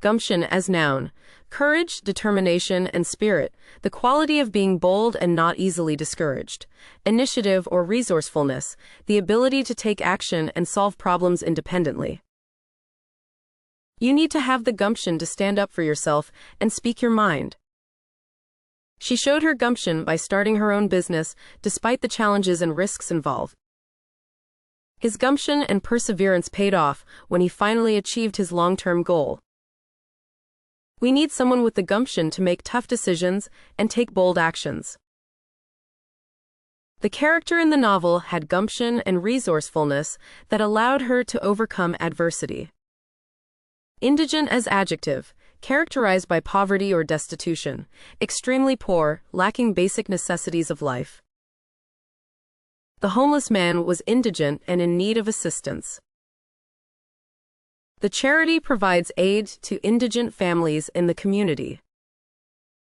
Gumption as noun. Courage, determination, and spirit, the quality of being bold and not easily discouraged. Initiative or resourcefulness, the ability to take action and solve problems independently. You need to have the gumption to stand up for yourself and speak your mind. She showed her gumption by starting her own business, despite the challenges and risks involved. His gumption and perseverance paid off when he finally achieved his long-term goal. We need someone with the gumption to make tough decisions and take bold actions. The character in the novel had gumption and resourcefulness that allowed her to overcome adversity. Indigent as adjective, characterized by poverty or destitution, extremely poor, lacking basic necessities of life. The homeless man was indigent and in need of assistance. The charity provides aid to indigent families in the community.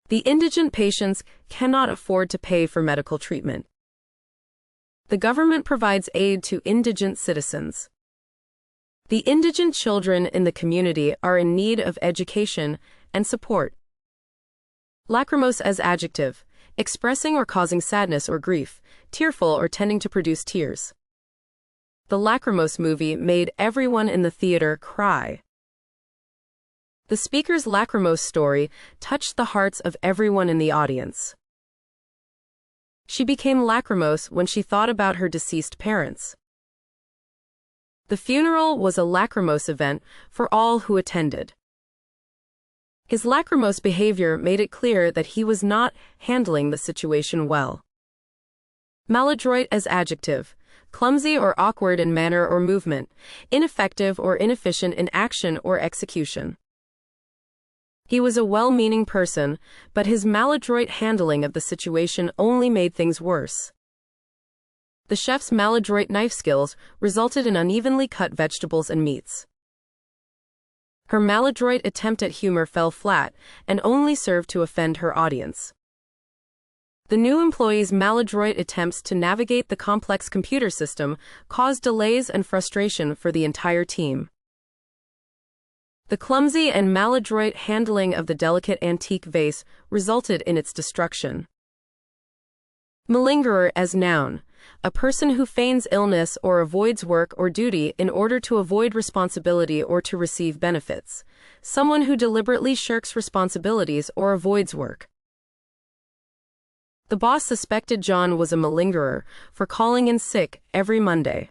The indigent patients cannot afford to pay for medical treatment. The government provides aid to indigent citizens. The indigent children in the community are in need of education and support. Lachrymose as adjective, expressing or causing sadness or grief, tearful or tending to produce tears. The Lachrymose movie made everyone in the theater cry. The speaker's lachrymose story touched the hearts of everyone in the audience. She became lachrymose when she thought about her deceased parents. The funeral was a lachrymose event for all who attended. His lachrymose behavior made it clear that he was not handling the situation well. Maladroit as adjective, clumsy or awkward in manner or movement, ineffective or inefficient in action or execution. He was a well-meaning person, but his maladroit handling of the situation only made things worse. The chef's maladroit knife skills resulted in unevenly cut vegetables and meats. Her maladroit attempt at humor fell flat and only served to offend her audience. The new employee's maladroit attempts to navigate the complex computer system caused delays and frustration for the entire team. The clumsy and maladroit handling of the delicate antique vase resulted in its destruction. Malingerer as noun, a person who feigns illness or avoids work or duty in order to avoid responsibility or to receive benefits. Someone who deliberately shirks responsibilities or avoids work. The boss suspected John was a malingerer for calling in sick every Monday.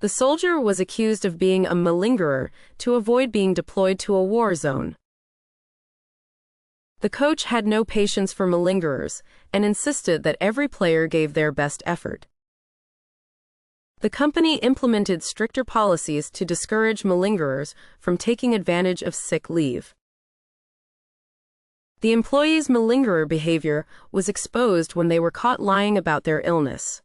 The soldier was accused of being a malingerer to avoid being deployed to a war zone. The coach had no patience for malingerers and insisted that every player gave their best effort. The company implemented stricter policies to discourage malingerers from taking advantage of sick leave. The employees' malingerer behavior was exposed when they were caught lying about their illness.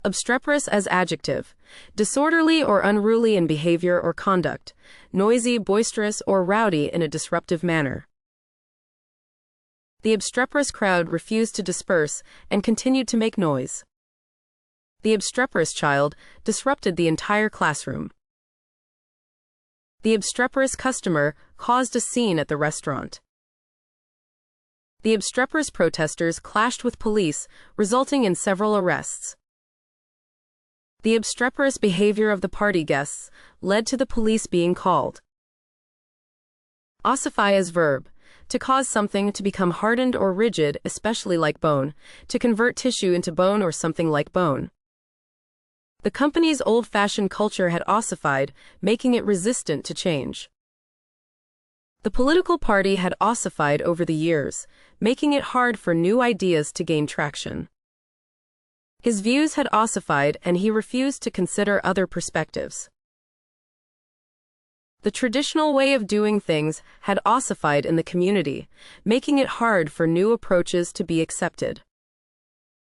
Obstreperous as adjective, disorderly or unruly in behavior or conduct, noisy, boisterous, or rowdy in a disruptive manner. The obstreperous crowd refused to disperse and continued to make noise. The obstreperous child disrupted the entire classroom. The obstreperous customer caused a scene at the restaurant. The obstreperous protesters clashed with police, resulting in several arrests. The obstreperous behavior of the party guests led to the police being called. Ossify as verb, to cause something to become hardened or rigid, especially like bone, to convert tissue into bone or something like bone. The company's old-fashioned culture had ossified, making it resistant to change. The political party had ossified over the years, making it hard for new ideas to gain traction. His views had ossified and he refused to consider other perspectives. The traditional way of doing things had ossified in the community, making it hard for new approaches to be accepted.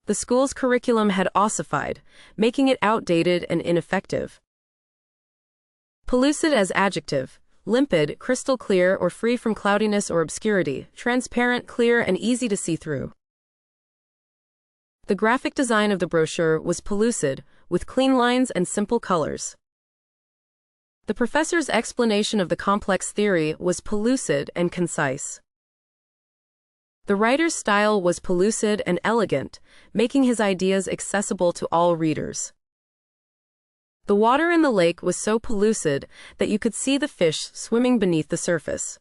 The school's curriculum had ossified, making it outdated and ineffective. Pellucid as adjective, limpid, crystal clear or free from cloudiness or obscurity, transparent, clear and easy to see through. The graphic design of the brochure was pellucid, with clean lines and simple colors. The professor's explanation of the complex theory was pellucid and concise. The writer's style was pellucid and elegant, making his ideas accessible to all readers. The water in the lake was so pellucid that you could see the fish swimming beneath the surface.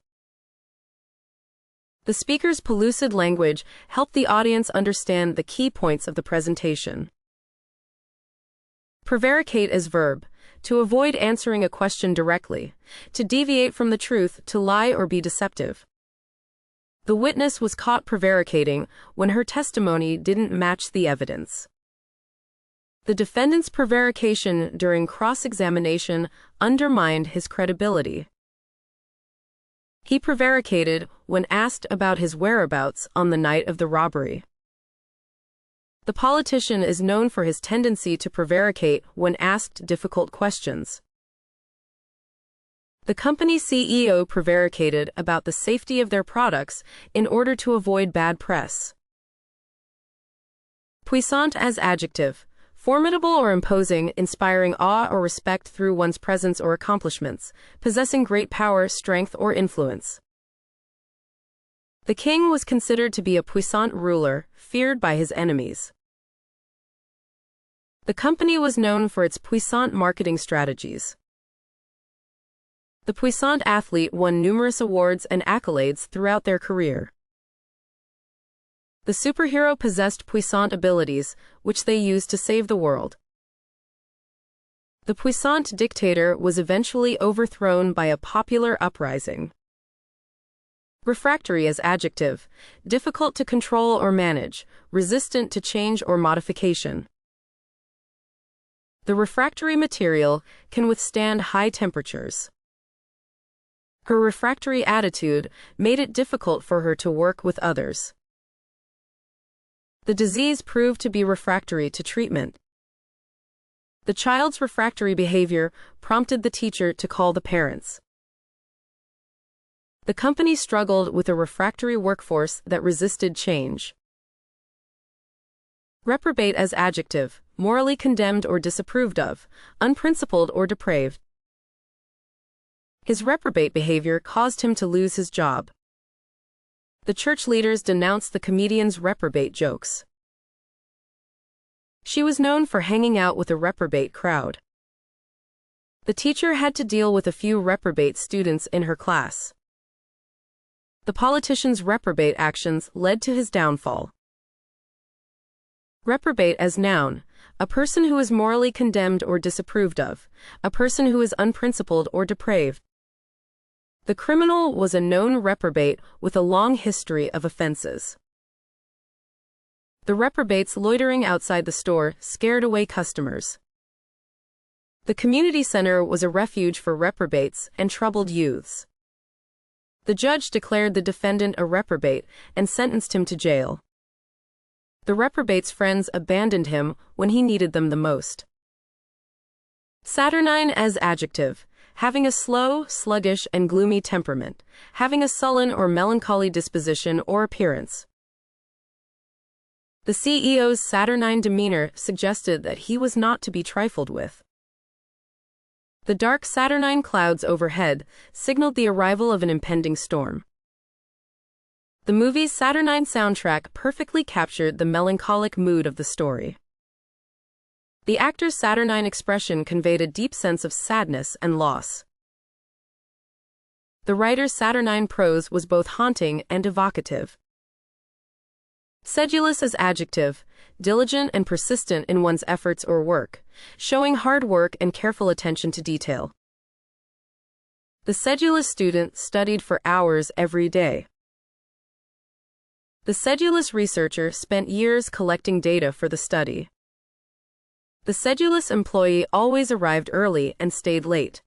The speaker's pellucid language helped the audience understand the key points of the presentation. Prevaricate as verb, to avoid answering a question directly, to deviate from the truth, to lie or be deceptive. The witness was caught prevaricating when her testimony didn't match the evidence. The defendant's prevarication during cross-examination undermined his credibility. He prevaricated when asked about his whereabouts on the night of the robbery. The politician is known for his tendency to prevaricate when asked difficult questions. The company CEO prevaricated about the safety of their products in order to avoid bad press. Puissant as adjective, formidable or imposing, inspiring awe or respect through one's presence or accomplishments, possessing great power, strength, or influence. The king was considered to be a puissant ruler, feared by his enemies. The company was known for its puissant marketing strategies. The puissant athlete won numerous awards and accolades throughout their career. The superhero possessed puissant abilities, which they used to save the world. The puissant dictator was eventually overthrown by a popular uprising. Refractory as adjective, difficult to control or manage, resistant to change or modification. The refractory material can withstand high temperatures. Her refractory attitude made it difficult for her to work with others. The disease proved to be refractory to treatment. The child's refractory behavior prompted the teacher to call the parents. The company struggled with a refractory workforce that resisted change. Reprobate as adjective, morally condemned or disapproved of, unprincipled or depraved. His reprobate behavior caused him to lose his job. The church leaders denounced the comedian's reprobate jokes. She was known for hanging out with a reprobate crowd. The teacher had to deal with a few reprobate students in her class. The politician's reprobate actions led to his downfall. Reprobate as noun, a person who is morally condemned or disapproved of, a person who is unprincipled or depraved. The criminal was a known reprobate with a long history of offenses. The reprobates loitering outside the store scared away customers. The community center was a refuge for reprobates and troubled youths. The judge declared the defendant a reprobate and sentenced him to jail. The reprobate's friends abandoned him when he needed them the most. Saturnine as adjective, having a slow, sluggish, and gloomy temperament, having a sullen or melancholy disposition or appearance. The CEO's saturnine demeanor suggested that he was not to be trifled with. The dark saturnine clouds overhead signaled the arrival of an impending storm. The movie's saturnine soundtrack perfectly captured the melancholic mood of the story. The actor's saturnine expression conveyed a deep sense of sadness and loss. The writer's saturnine prose was both haunting and evocative. Sedulous as adjective, diligent and persistent in one's efforts or work, showing hard work and careful attention to detail. The sedulous student studied for hours every day. The sedulous researcher spent years collecting data for the study. The sedulous employee always arrived early and stayed late.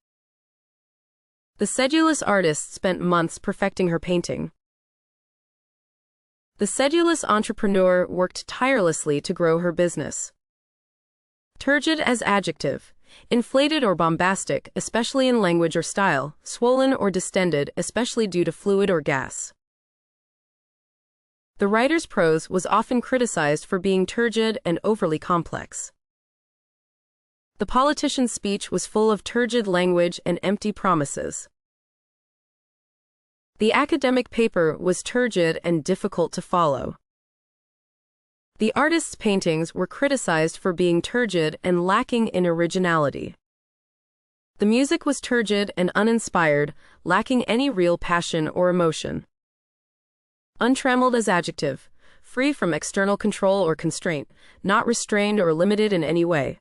The sedulous artist spent months perfecting her painting. The sedulous entrepreneur worked tirelessly to grow her business. Turgid as adjective, inflated or bombastic, especially in language or style, swollen or distended, especially due to fluid or gas. The writer's prose was often criticized for being turgid and overly complex. The politician's speech was full of turgid language and empty promises. The academic paper was turgid and difficult to follow. The artist's paintings were criticized for being turgid and lacking in originality. The music was turgid and uninspired, lacking any real passion or emotion. Untrammeled as adjective, free from external control or constraint, not restrained or limited in any way.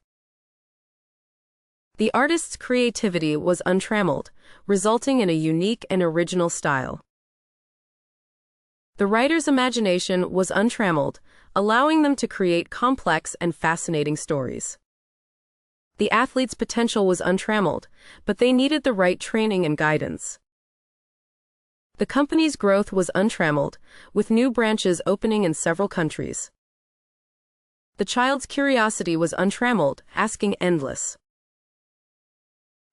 The artist's creativity was untrammeled, resulting in a unique and original style. The writer's imagination was untrammeled, allowing them to create complex and fascinating stories. The athlete's potential was untrammeled, but they needed the right training and guidance. The company's growth was untrammeled, with new branches opening in several countries. The child's curiosity was untrammeled, asking endless.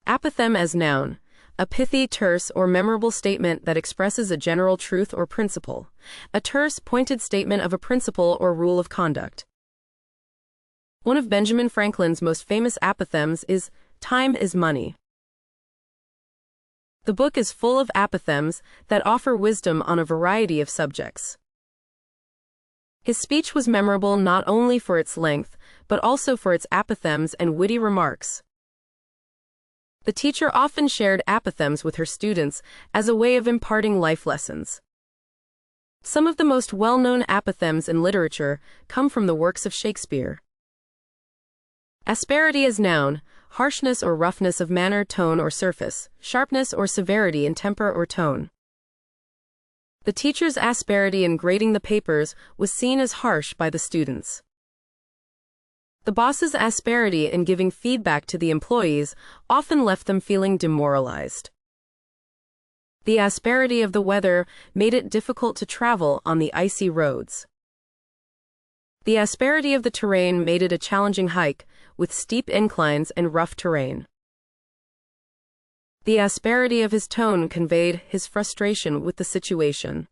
Apothegm as noun, a pithy, terse, or memorable statement that expresses a general truth or principle. A terse, pointed statement of a principle or rule of conduct. One of Benjamin Franklin's most famous apothegms is, "Time is money." The book is full of apothegms that offer wisdom on a variety of subjects. His speech was memorable not only for its length, but also for its apothegms and witty remarks. The teacher often shared apothegms with her students as a way of imparting life lessons. Some of the most well-known apothegms in literature come from the works of Shakespeare. Asperity as noun, harshness or roughness of manner, tone, or surface, sharpness or severity in temper or tone. The teacher's asperity in grading the papers was seen as harsh by the students. The boss's asperity in giving feedback to the employees often left them feeling demoralized. The asperity of the weather made it difficult to travel on the icy roads. The asperity of the terrain made it a challenging hike, with steep inclines and rough terrain. The asperity of his tone conveyed his frustration with the situation.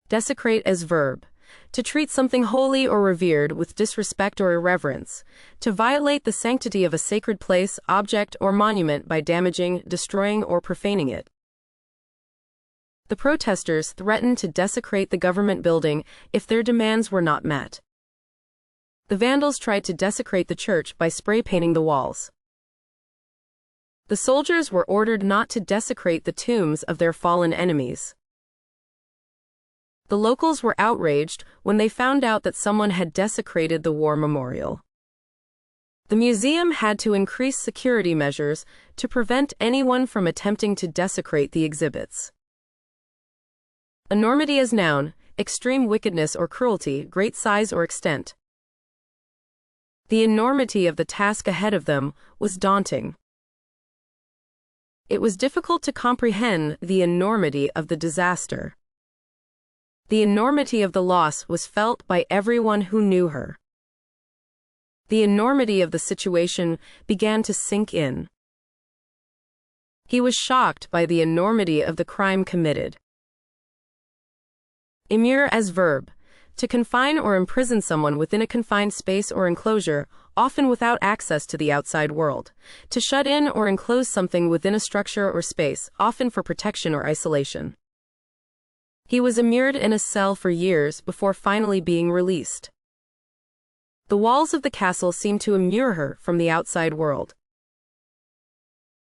Desecrate as verb. To treat something holy or revered with disrespect or irreverence. To violate the sanctity of a sacred place, object, or monument by damaging, destroying, or profaning it. The protesters threatened to desecrate the government building if their demands were not met. The vandals tried to desecrate the church by spray painting the walls. The soldiers were ordered not to desecrate the tombs of their fallen enemies. The locals were outraged when they found out that someone had desecrated the war memorial. The museum had to increase security measures to prevent anyone from attempting to desecrate the exhibits. Enormity as noun, extreme wickedness or cruelty, great size or extent. The enormity of the task ahead of them was daunting. It was difficult to comprehend the enormity of the disaster. The enormity of the loss was felt by everyone who knew her. The enormity of the situation began to sink in. He was shocked by the enormity of the crime committed. Immure as verb. To confine or imprison someone within a confined space or enclosure, often without access to the outside world. To shut in or enclose something within a structure or space, often for protection or isolation. He was immured in a cell for years before finally being released. The walls of the castle seemed to immure her from the outside world.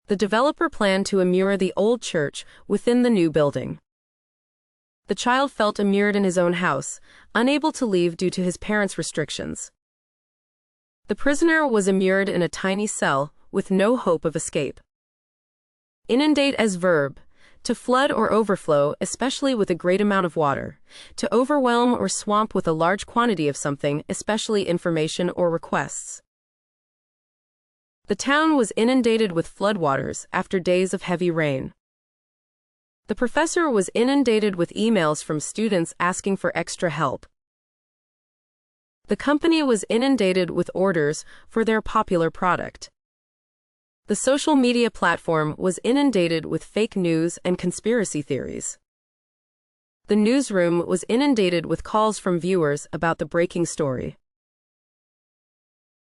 The developer planned to immure the old church within the new building. The child felt immured in his own house, unable to leave due to his parents' restrictions. The prisoner was immured in a tiny cell, with no hope of escape. Inundate as verb. To flood or overflow, especially with a great amount of water. To overwhelm or swamp with a large quantity of something, especially information or requests. The town was inundated with floodwaters after days of heavy rain. The professor was inundated with emails from students asking for extra help. The company was inundated with orders for their popular product. The social media platform was inundated with fake news and conspiracy theories. The newsroom was inundated with calls from viewers about the breaking story.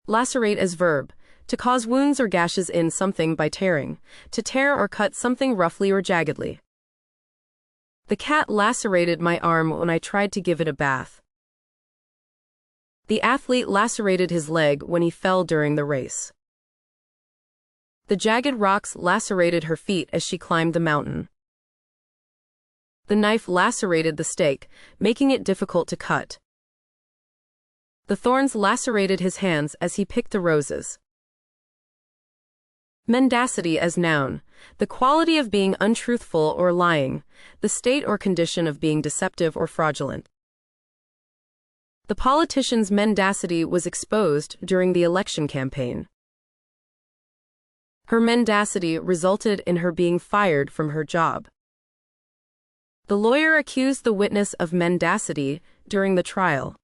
Lacerate as verb, to cause wounds or gashes in something by tearing, to tear or cut something roughly or jaggedly. The cat lacerated my arm when I tried to give it a bath. The athlete lacerated his leg when he fell during the race. The jagged rocks lacerated her feet as she climbed the mountain. The knife lacerated the steak, making it difficult to cut. The thorns lacerated his hands as he picked the roses. Mendacity as noun, the quality of being untruthful or lying, the state or condition of being deceptive or fraudulent. The politician's mendacity was exposed during the election campaign. Her mendacity resulted in her being fired from her job. The lawyer accused the witness of mendacity during the trial.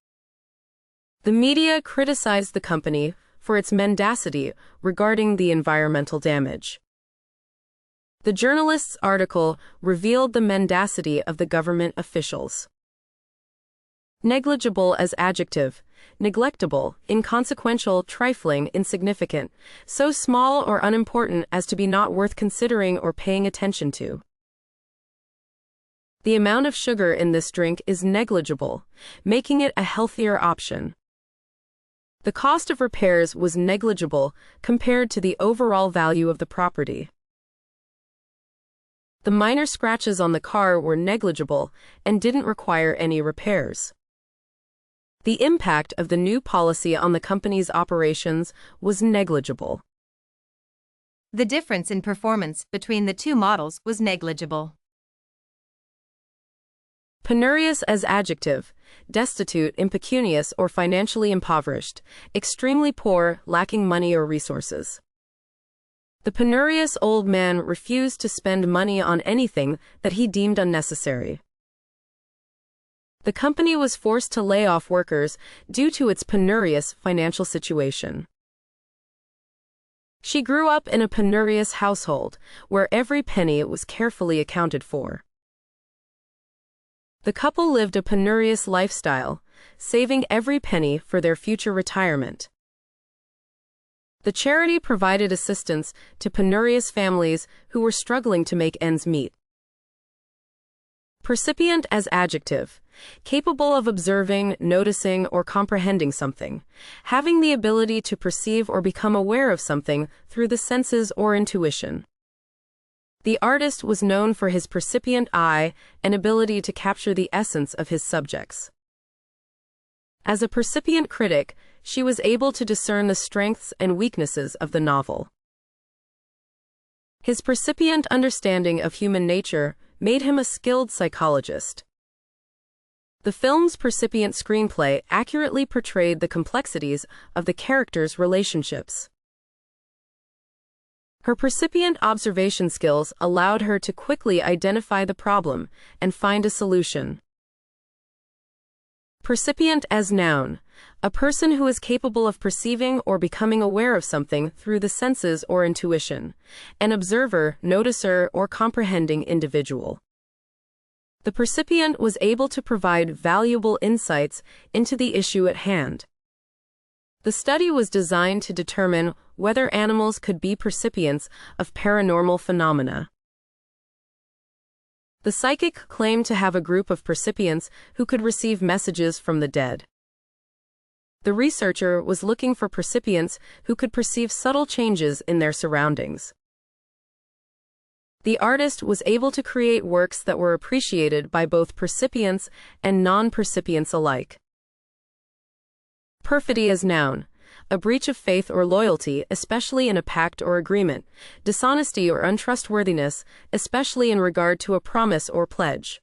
The media criticized the company for its mendacity regarding the environmental damage. The journalist's article revealed the mendacity of the government officials. Negligible as adjective, neglectable, inconsequential, trifling, insignificant, so small or unimportant as to be not worth considering or paying attention to. The amount of sugar in this drink is negligible, making it a healthier option. The cost of repairs was negligible compared to the overall value of the property. The minor scratches on the car were negligible and didn't require any repairs. The impact of the new policy on the company's operations was negligible. The difference in performance between the two models was negligible. Penurious as adjective, destitute, impecunious or financially impoverished, extremely poor, lacking money or resources. The penurious old man refused to spend money on anything that he deemed unnecessary. The company was forced to lay off workers due to its penurious financial situation. She grew up in a penurious household, where every penny was carefully accounted for. The couple lived a penurious lifestyle, saving every penny for their future retirement. The charity provided assistance to penurious families who were struggling to make ends meet. Percipient as adjective, capable of observing, noticing, or comprehending something, having the ability to perceive or become aware of something through the senses or intuition. The artist was known for his percipient eye and ability to capture the essence of his subjects. As a percipient critic, she was able to discern the strengths and weaknesses of the novel. His percipient understanding of human nature made him a skilled psychologist. The film's percipient screenplay accurately portrayed the complexities of the characters' relationships. Her percipient observation skills allowed her to quickly identify the problem and find a solution. Percipient as noun, a person who is capable of perceiving or becoming aware of something through the senses or intuition, an observer, noticer, or comprehending individual. The percipient was able to provide valuable insights into the issue at hand. The study was designed to determine whether animals could be percipients of paranormal phenomena. The psychic claimed to have a group of percipients who could receive messages from the dead. The researcher was looking for percipients who could perceive subtle changes in their surroundings. The artist was able to create works that were appreciated by both percipients and non-percipients alike. Perfidy as noun, a breach of faith or loyalty, especially in a pact or agreement, dishonesty or untrustworthiness, especially in regard to a promise or pledge.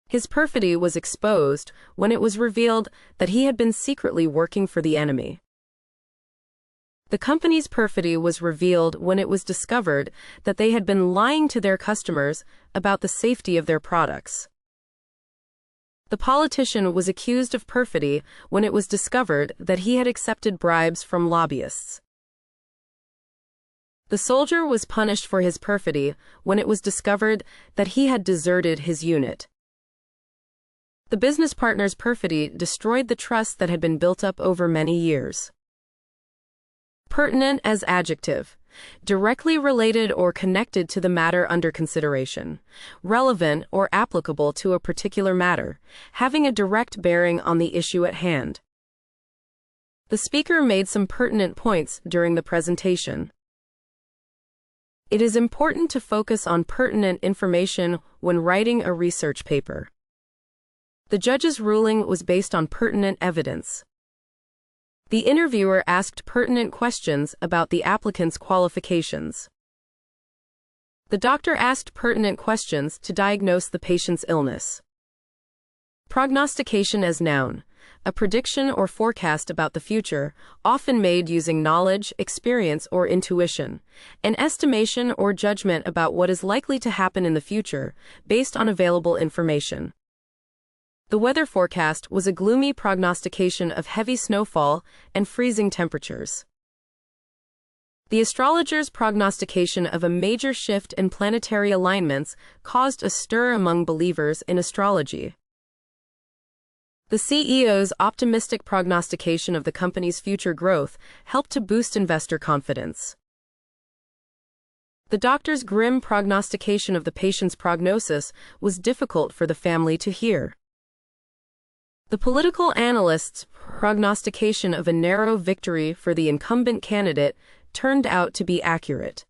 His perfidy was exposed when it was revealed that he had been secretly working for the enemy. The company's perfidy was revealed when it was discovered that they had been lying to their customers about the safety of their products. The politician was accused of perfidy when it was discovered that he had accepted bribes from lobbyists. The soldier was punished for his perfidy when it was discovered that he had deserted his unit. The business partner's perfidy destroyed the trust that had been built up over many years. Pertinent as adjective. Directly related or connected to the matter under consideration. Relevant or applicable to a particular matter, having a direct bearing on the issue at hand. The speaker made some pertinent points during the presentation. It is important to focus on pertinent information when writing a research paper. The judge's ruling was based on pertinent evidence. The interviewer asked pertinent questions about the applicant's qualifications. The doctor asked pertinent questions to diagnose the patient's illness. Prognostication as noun. A prediction or forecast about the future, often made using knowledge, experience, or intuition. An estimation or judgment about what is likely to happen in the future, based on available information. The weather forecast was a gloomy prognostication of heavy snowfall and freezing temperatures. The astrologer's prognostication of a major shift in planetary alignments caused a stir among believers in astrology. The CEO's optimistic prognostication of the company's future growth helped to boost investor confidence. The doctor's grim prognostication of the patient's prognosis was difficult for the family to hear. The political analyst's prognostication of a narrow victory for the incumbent candidate turned out to be accurate.